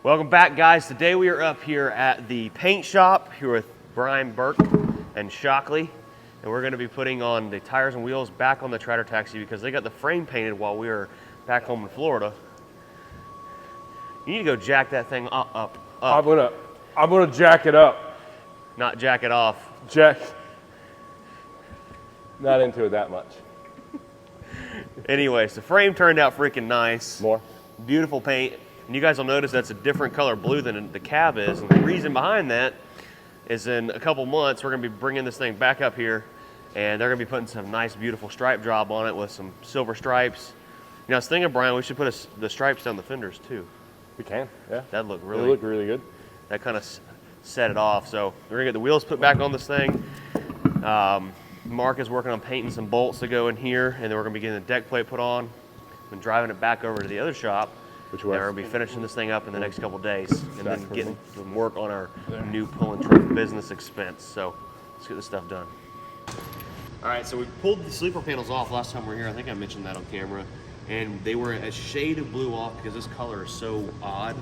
Welcome back, guys. Today we are up here at the paint shop here with Brian Burke and Shockley, and we're going to be putting on the tires and wheels back on the Tratter taxi because they got the frame painted while we were back home in Florida. You need to go jack that thing up. I'm gonna jack it up. Not jack it off. Jack. Not into it that much. Anyways, the frame turned out freaking nice. More. Beautiful paint. And you guys will notice that's a different color blue than the cab is. And the reason behind that is in a couple months, we're going to be bringing this thing back up here, and they're going to be putting some nice, beautiful stripe job on it with some silver stripes. You know, I was thinking, Brian, we should put the stripes down the fenders too. We can, yeah. That'd look really, it'll look really good. That kind of set it off. So we're going to get the wheels put back on this thing. Mark is working on painting some bolts to go in here, and then we're going to be getting the deck plate put on and driving it back over to the other shop. Which way? We're going to be finishing this thing up in the next couple days and then getting me. some work on our new pulling truck business expense. So let's get this stuff done. All right, so we pulled the sleeper panels off last time we were here. I think I mentioned that on camera. And they were a shade of blue off because this color is so odd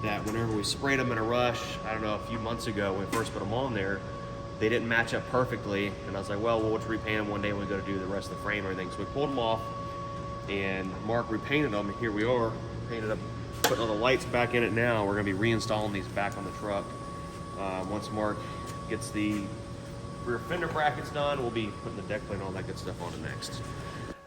that whenever we sprayed them in a rush, I don't know, a few months ago when we first put them on there, they didn't match up perfectly. And I was like, well, we'll just repaint them one day when we go to do the rest of the frame and everything. So we pulled them off and Mark repainted them, and here we are, painted up, putting all the lights back in it now. We're gonna be reinstalling these back on the truck. Once Mark gets the rear fender brackets done, we'll be putting the deck plate and all that good stuff on it next.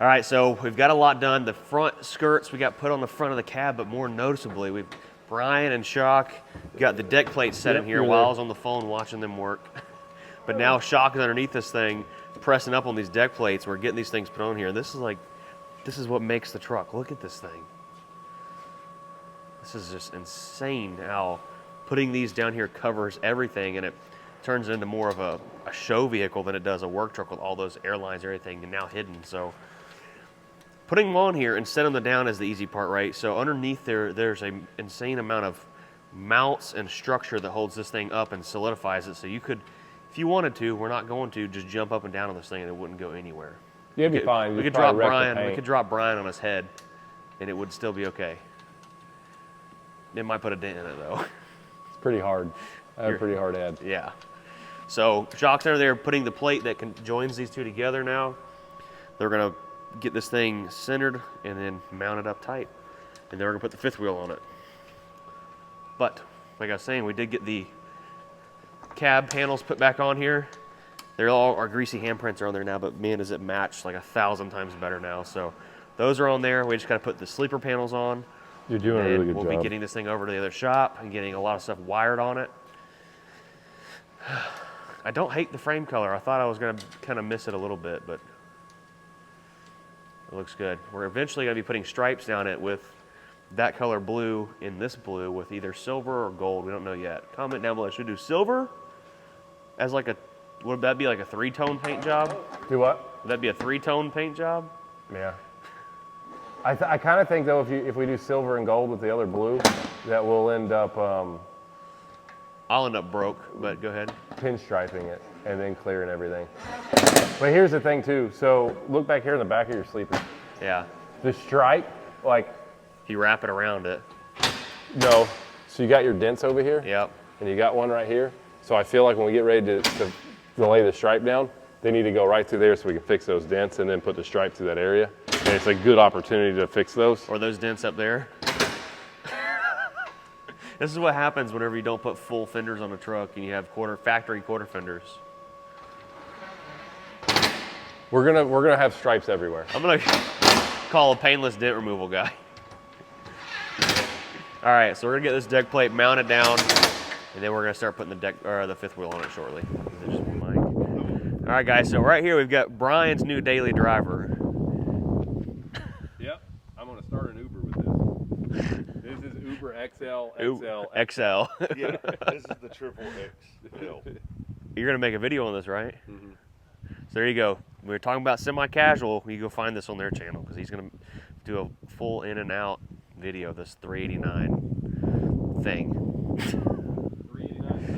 All right, so we've got a lot done. The front skirts we got put on the front of the cab, but more noticeably, Brian and Shock got the deck plate set in here while I was on the phone watching them work. But now Shock is underneath this thing, pressing up on these deck plates. We're getting these things put on here. This is what makes the truck. Look at this thing. This is just insane how putting these down here covers everything, and it turns it into more of a show vehicle than it does a work truck with all those airlines and everything now hidden. So putting them on here and setting them down is the easy part, right? So underneath there's an insane amount of mounts and structure that holds this thing up and solidifies it. So you could, if you wanted to, we're not going to, just jump up and down on this thing and it wouldn't go anywhere. Yeah, it'd be fine. We could drop Brian. We could drop Brian on his head, and it would still be okay. It might put a dent in it though. It's pretty hard. I have a pretty hard head. Yeah. So Shock's there putting the plate that joins these two together now. They're gonna get this thing centered and then mount it up tight, and then we're gonna put the fifth wheel on it. But like I was saying, we did get the cab panels put back on here. They're all, our greasy handprints are on there now, but man, is it matched like 1,000 times better now. So those are on there. We just gotta put the sleeper panels on. You're doing a really good job. We'll be getting this thing over to the other shop and getting a lot of stuff wired on it. I don't hate the frame color. I thought I was gonna kind of miss it a little bit, but it looks good. We're eventually gonna be putting stripes down it with that color blue in this blue with either silver or gold. We don't know yet. Comment down below. Should we do silver as like a, would that be like a 3-tone paint job? Do what? Would that be a 3-tone paint job? Yeah. I kind of think though, if we do silver and gold with the other blue, that we'll end up. I'll end up broke, but go ahead. Pinstriping it and then clearing everything. But here's the thing too. So look back here in the back of your sleeper. Yeah. The stripe, like. You wrap it around it. No. So you got your dents over here. Yep. And you got one right here. So I feel like when we get ready to lay the stripe down, they need to go right through there so we can fix those dents and then put the stripe through that area. And it's a good opportunity to fix those. Or those dents up there. This is what happens whenever you don't put full fenders on a truck and you have factory quarter fenders. We're gonna have stripes everywhere. I'm gonna call a painless dent removal guy. All right, so we're gonna get this deck plate mounted down, and then we're gonna start putting the fifth wheel on it shortly. All right, guys. So right here we've got Brian's new daily driver. Yep, I'm gonna start an Uber with this. This is Uber XL. Yeah, this is the triple XL. You're gonna make a video on this, right? Mm-hmm. So there you go. We were talking about semi-casual. You go find this on their channel because he's gonna do a full in and out video of this 389 thing. 389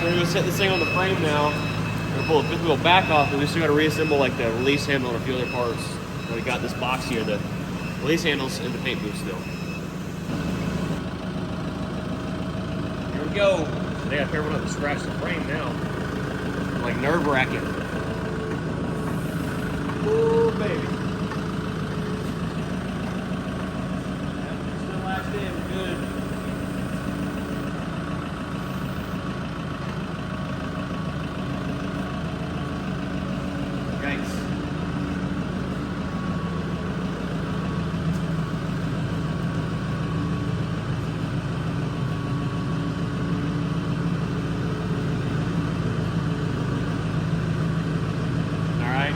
we're gonna set this thing on the frame now. We're gonna pull the fifth wheel back off, but we still gotta reassemble like the release handle and a few other parts. We got this box here, the release handles and the paint booth still. Here we go. They got careful not to scratch the frame now. Like nerve-wracking. Ooh, baby. Still lashed in, good. Yikes. All right.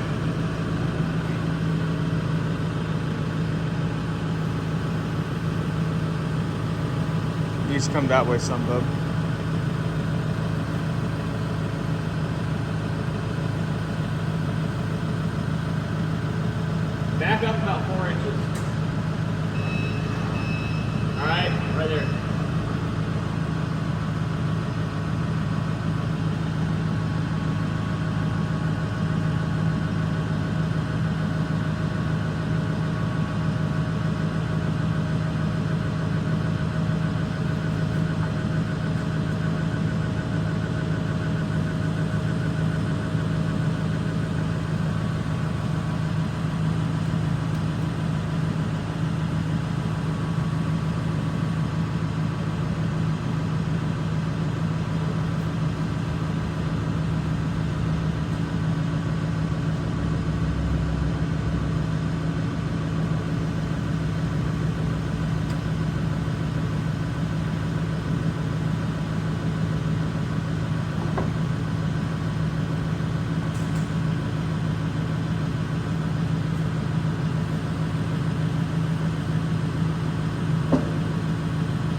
Needs to come that way some, bub. Back up about 4 inches. All right, right there.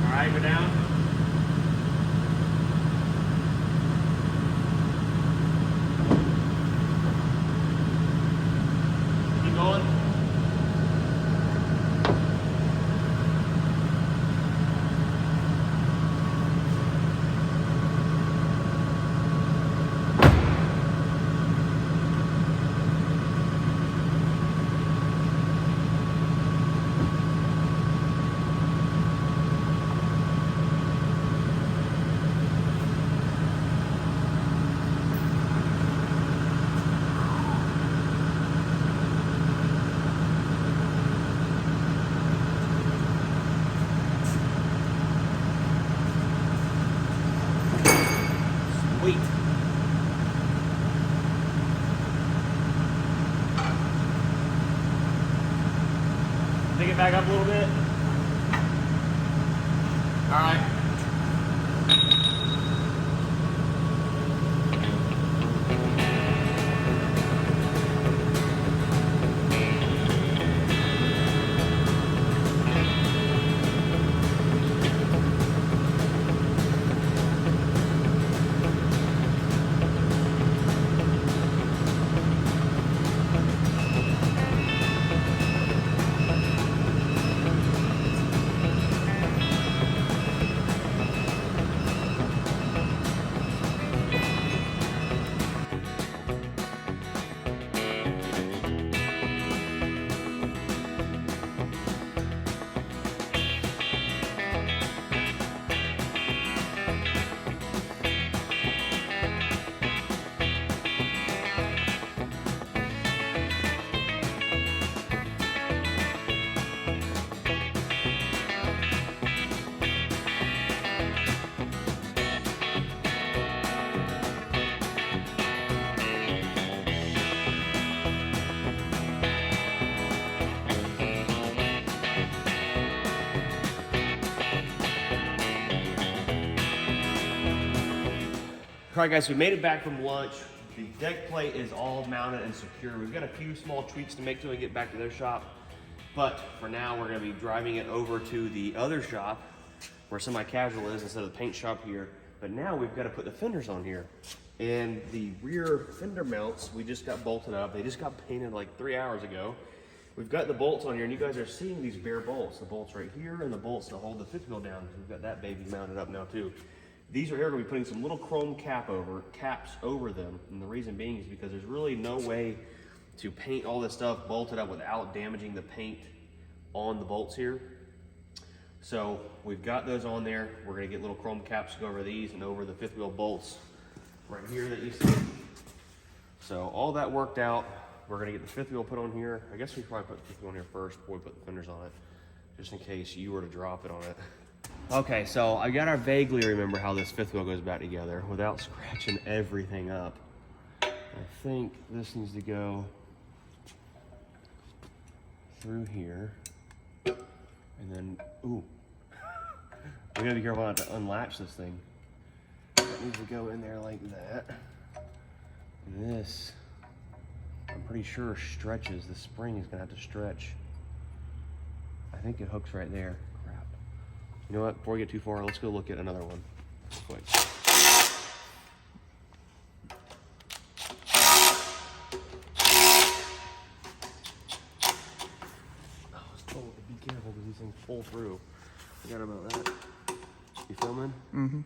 All right, go down. Keep going. Sweet. Take it back up a little bit. All right. All right, guys, we made it back from lunch. The deck plate is all mounted and secure. We've got a few small tweaks to make till we get back to their shop. But for now, we're gonna be driving it over to the other shop where semi-casual is instead of the paint shop here. But now we've got to put the fenders on here. And the rear fender mounts, we just got bolted up. They just got painted like 3 hours ago. We've got the bolts on here, and you guys are seeing these bare bolts. The bolts right here and the bolts to hold the fifth wheel down. We've got that baby mounted up now too. These are here, we're gonna be putting some little chrome caps over them. And the reason being is because there's really no way to paint all this stuff bolted up without damaging the paint on the bolts here. So we've got those on there. We're gonna get little chrome caps to go over these and over the fifth wheel bolts right here that you see. So all that worked out. We're gonna get the fifth wheel put on here. I guess we should probably put the fifth wheel on here first before we put the fenders on it, just in case you were to drop it on it. Okay, so I gotta vaguely remember how this fifth wheel goes back together without scratching everything up. I think this needs to go through here. And then, ooh, we gotta be careful not to unlatch this thing. That needs to go in there like that. And this, I'm pretty sure stretches. The spring is gonna have to stretch. I think it hooks right there. Crap. You know what, before we get too far, let's go look at another one. Quick. Careful because these things pull through. Forgot about that. You filming? Mm-hmm.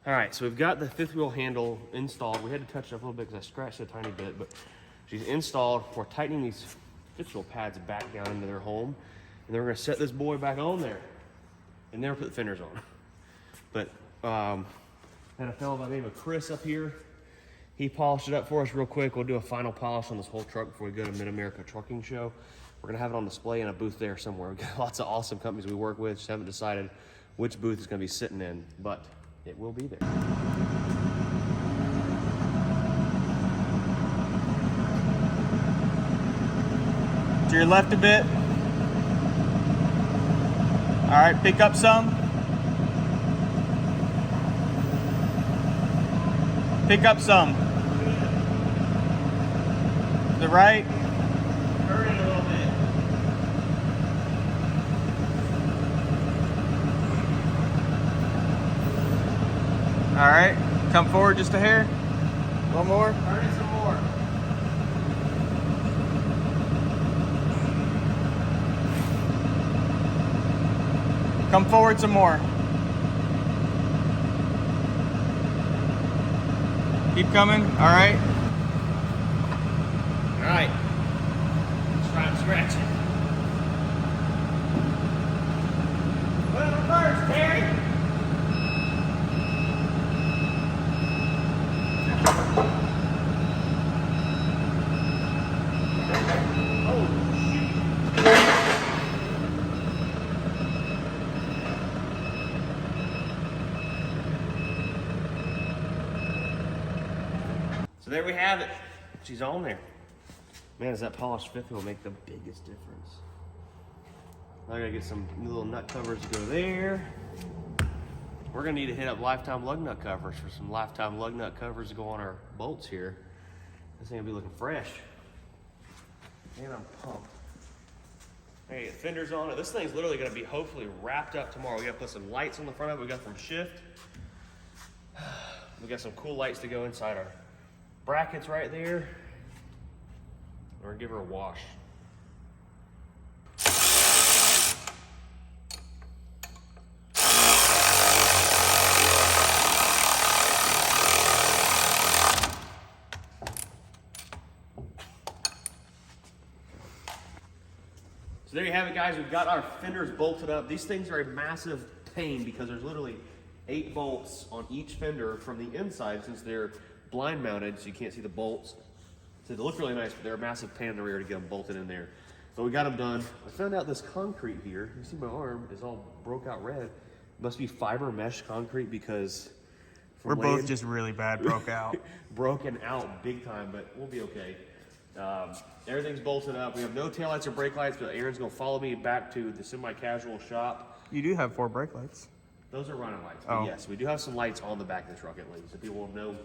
All right, so we've got the fifth wheel handle installed. We had to touch it up a little bit because I scratched it a tiny bit, but she's installed. We're tightening these fifth wheel pads back down into their home, and then we're gonna set this boy back on there, and then we'll put the fenders on. But had a fellow by the name of Chris up here. He polished it up for us real quick. We'll do a final polish on this whole truck before we go to Mid-America Trucking Show. We're gonna have it on display in a booth there somewhere. We've got lots of awesome companies we work with. Just haven't decided which booth it's gonna be sitting in, but it will be there. To your left a bit. All right, pick up some. Pick up some. The right. Turn it a little bit. All right, come forward just a hair. One more. Turn it some more. Come forward some more. Keep coming. All right. All right. Let's try and scratch it. Put it on first, Terry. So there we have it. She's on there. Man, does that polished fifth wheel make the biggest difference. I gotta get some new little nut covers to go there. We're gonna need to hit up Lifetime lug nut covers for some Lifetime lug nut covers to go on our bolts here. This thing will be looking fresh. Man, I'm pumped. Hey, fenders on it. This thing's literally gonna be hopefully wrapped up tomorrow. We gotta put some lights on the front of it. We got from Shift. We got some cool lights to go inside our brackets right there. We're gonna give her a wash. So there you have it, guys. We've got our fenders bolted up. These things are a massive pain because there's literally 8 bolts on each fender from the inside since they're blind mounted, so you can't see the bolts. So they look really nice, but they're a massive pain in the rear to get them bolted in there. But we got them done. I found out this concrete here, you see my arm is all broke out red. It must be fiber mesh concrete because We're both just really bad broke out. broken out big time, but we'll be okay. Everything's bolted up. We have no taillights or brake lights, but Aaron's gonna follow me back to the semi-casual shop. You do have 4 brake lights. Those are running lights, but yes, we do have some lights on the back of the truck at least, so people will know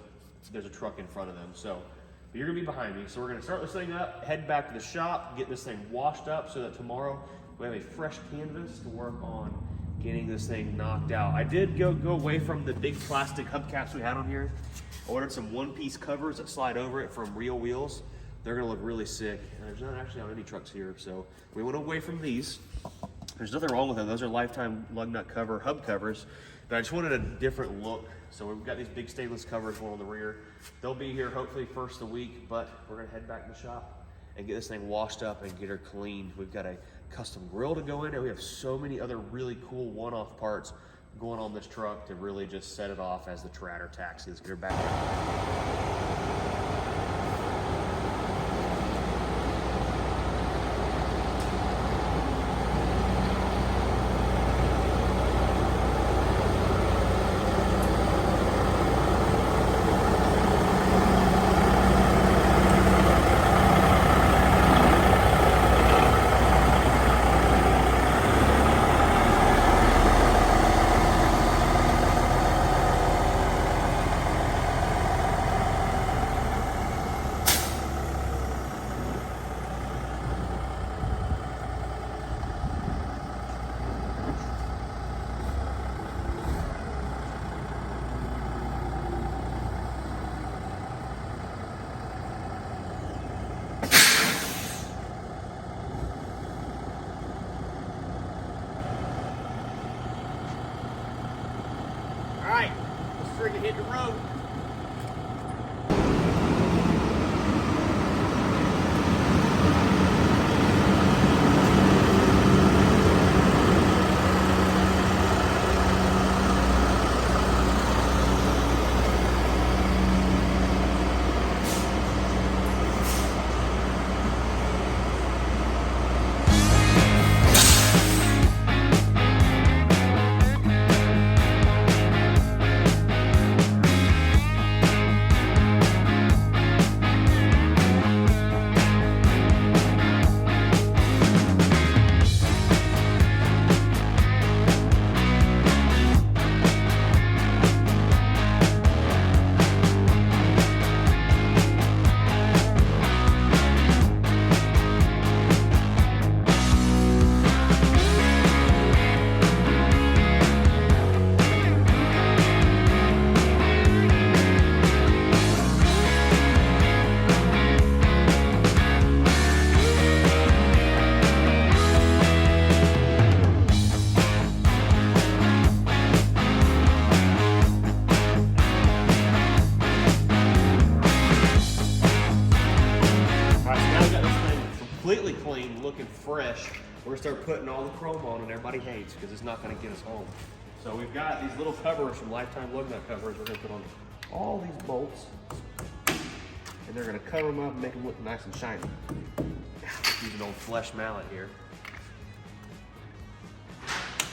there's a truck in front of them. So you're gonna be behind me. So we're gonna start this thing up, head back to the shop, get this thing washed up so that tomorrow we have a fresh canvas to work on getting this thing knocked out. I did go away from the big plastic hubcaps we had on here. I ordered some one-piece covers that slide over it from Real Wheels. They're gonna look really sick. And there's not actually on any trucks here, so we went away from these. There's nothing wrong with them. Those are lifetime lug nut cover, hub covers. But I just wanted a different look. So we've got these big stainless covers going on the rear. They'll be here hopefully first of the week, but we're gonna head back to the shop and get this thing washed up and get her cleaned. We've got a custom grill to go in, and we have so many other really cool one-off parts going on this truck to really just set it off as the Tratter taxi. Let's get her back. All right, let's friggin' hit the road. Completely clean, looking fresh. We're gonna start putting all the chrome on, and everybody hates because it's not gonna get us home. So we've got these little covers from Lifetime Lug Nut Covers. We're gonna put on all these bolts, and they're gonna cover them up and make them look nice and shiny. Use an old flesh mallet here,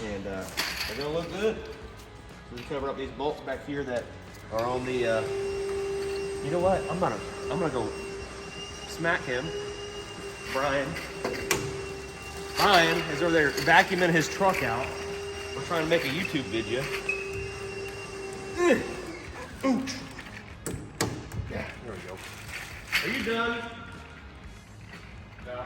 and they're gonna look good. So we cover up these bolts back here that are on the. You know what? I'm gonna go smack him. Brian is over there vacuuming his truck out. We're trying to make a YouTube video. Ouch. Yeah, there we go. Are you done? No.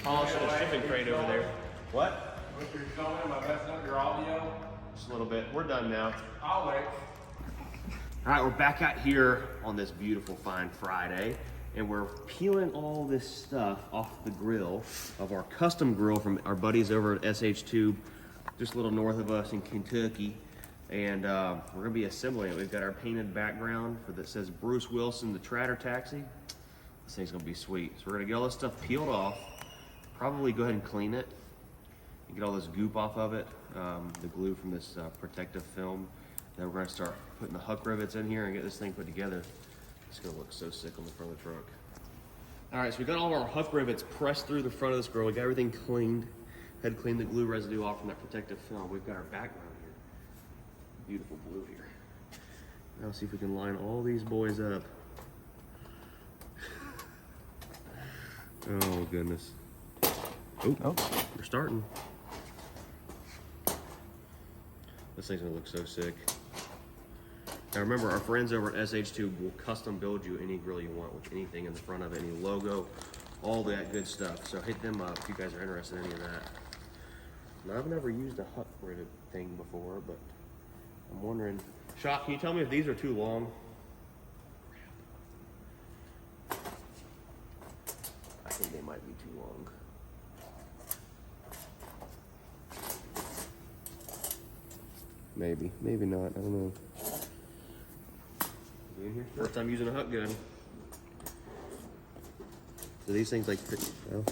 Polishing a shipping crate over there. What? If you're showing, am I messing up your audio? Just a little bit. We're done now. I'll wait. All right, we're back out here on this beautiful fine Friday, and we're peeling all this stuff off the grill of our custom grill from our buddies over at SH2, just a little north of us in Kentucky. And we're gonna be assembling it. We've got our painted background that says Bruce Wilson, the Tratter taxi. This thing's gonna be sweet. So we're gonna get all this stuff peeled off, probably go ahead and clean it, and get all this goop off of it, the glue from this protective film. Then we're gonna start putting the huck rivets in here and get this thing put together. It's gonna look so sick on the front of the truck. All right, so we got all of our huck rivets pressed through the front of this grill. We got everything cleaned. Had to clean the glue residue off from that protective film. We've got our background here. Beautiful blue here. Now let's see if we can line all these boys up. Oh goodness. Oh, we're starting. This thing's gonna look so sick. Now remember, our friends over at SH2 will custom build you any grill you want with anything in the front of it, any logo, all that good stuff. So hit them up if you guys are interested in any of that. Now, I've never used a huck rivet thing before, but I'm wondering, Shock, can you tell me if these are too long? I think they might be too long. Maybe, maybe not. I don't know. You in here? First time using a hut gun. So these things like, well,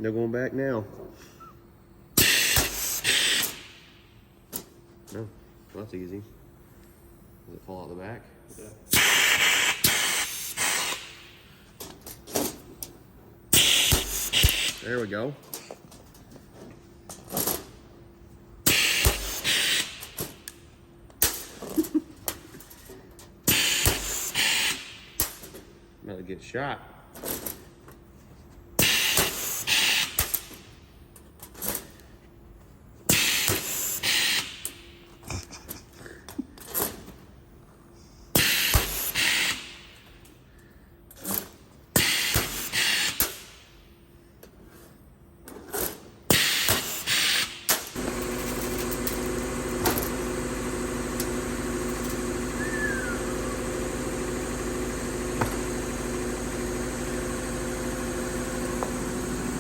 no going back now. No, well, that's easy. Does it fall out the back? Yeah. There we go. I'm about to get shot.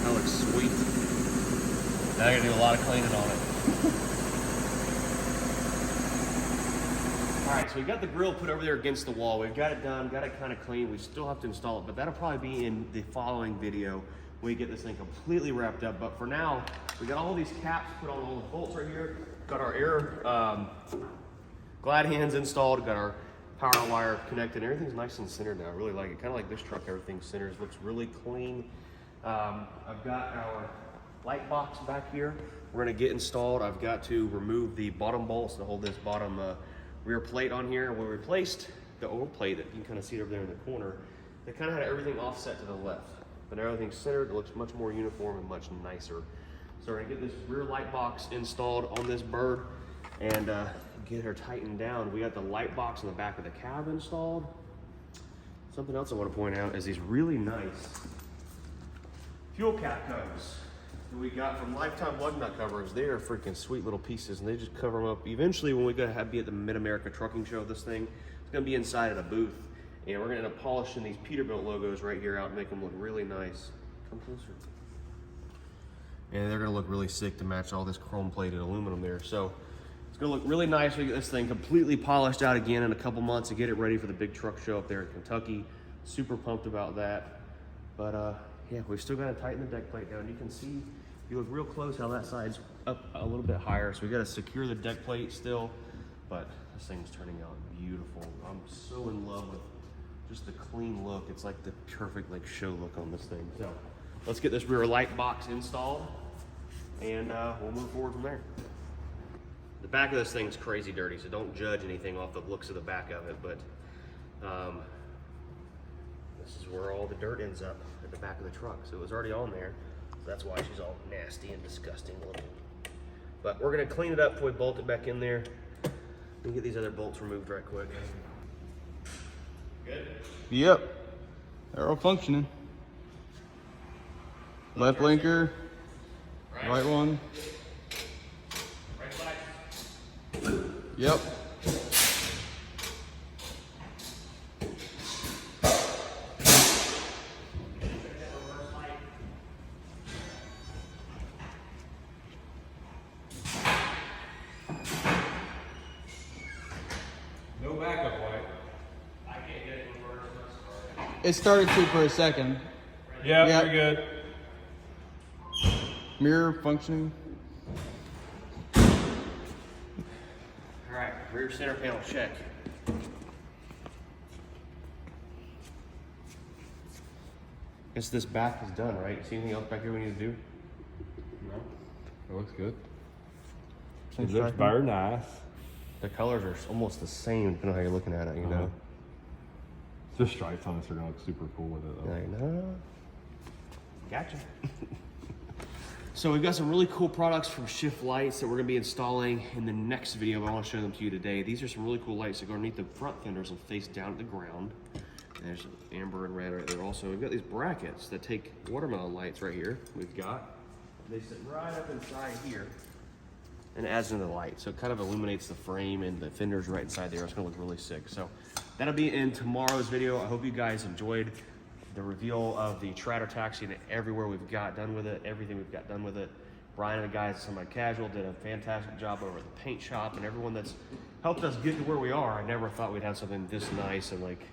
That looks sweet. Now I gotta do a lot of cleaning on it. All right, so we got the grill put over there against the wall. We've got it done, got it kind of clean. We still have to install it, but that'll probably be in the following video when we get this thing completely wrapped up. But for now, we got all these caps put on all the bolts right here. Got our air glad hands installed. Got our power wire connected. Everything's nice and centered now. I really like it. Kind of like this truck, everything centers. Looks really clean. I've got our light box back here. We're gonna get installed. I've got to remove the bottom bolts to hold this bottom rear plate on here. We replaced the old plate that you can kind of see over there in the corner. They kind of had everything offset to the left, but now everything's centered. It looks much more uniform and much nicer. So we're gonna get this rear light box installed on this bird and get her tightened down. We got the light box in the back of the cab installed. Something else I want to point out is these really nice fuel cap covers that we got from Lifetime Lug Nut Covers. They are freaking sweet little pieces, and they just cover them up. Eventually, when we go to be at the Mid-America Trucking Show, this thing is going to be inside of a booth, and we're going to end up polishing these Peterbilt logos right here out and make them look really nice. Come closer. And they're going to look really sick to match all this chrome-plated aluminum there. So it's going to look really nice. We get this thing completely polished out again in a couple months to get it ready for the big truck show up there in Kentucky. Super pumped about that. But yeah, we've still got to tighten the deck plate down. You can see, if you look real close, how that side's up a little bit higher. So we got to secure the deck plate still, but this thing's turning out beautiful. I'm so in love with just the clean look. It's like the perfect like show look on this thing. So let's get this rear light box installed, and we'll move forward from there. The back of this thing's crazy dirty, so don't judge anything off the looks of the back of it, but this is where all the dirt ends up, at the back of the truck. So it was already on there, so that's why she's all nasty and disgusting looking. But we're gonna clean it up before we bolt it back in there. Let me get these other bolts removed right quick. Good? Yep. They're all functioning. Left blinker, right one. Right side. Yep. No backup light. I can't get it in reverse. It started to for a second. Yeah, Yeah. very good. Mirror functioning. All right, rear center panel check. Guess this back is done, right? See anything else back here we need to do? It looks good. It looks very nice. The colors are almost the same, depending on how you're looking at it, you know? Just stripes on this are gonna look super cool with it though. I know. Gotcha. So we've got some really cool products from Shift Lights that we're gonna be installing in the next video, but I wanna show them to you today. These are some really cool lights that go underneath the front fenders and face down at the ground. And there's amber and red right there also. We've got these brackets that take watermelon lights right here. We've got, they sit right up inside here and it adds into the light. So it kind of illuminates the frame and the fenders right inside there. It's gonna look really sick. So that'll be in tomorrow's video. I hope you guys enjoyed the reveal of the Tratter taxi and everywhere we've got done with it, everything we've got done with it. Brian and the guys at Semi Casual did a fantastic job over at the paint shop, and everyone that's helped us get to where we are. I never thought we'd have something this nice and like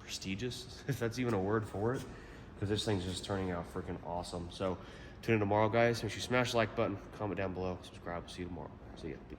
prestigious, if that's even a word for it, because this thing's just turning out freaking awesome. So tune in tomorrow, guys. Make sure you smash the like button, comment down below, subscribe. See you tomorrow. See ya. Peace.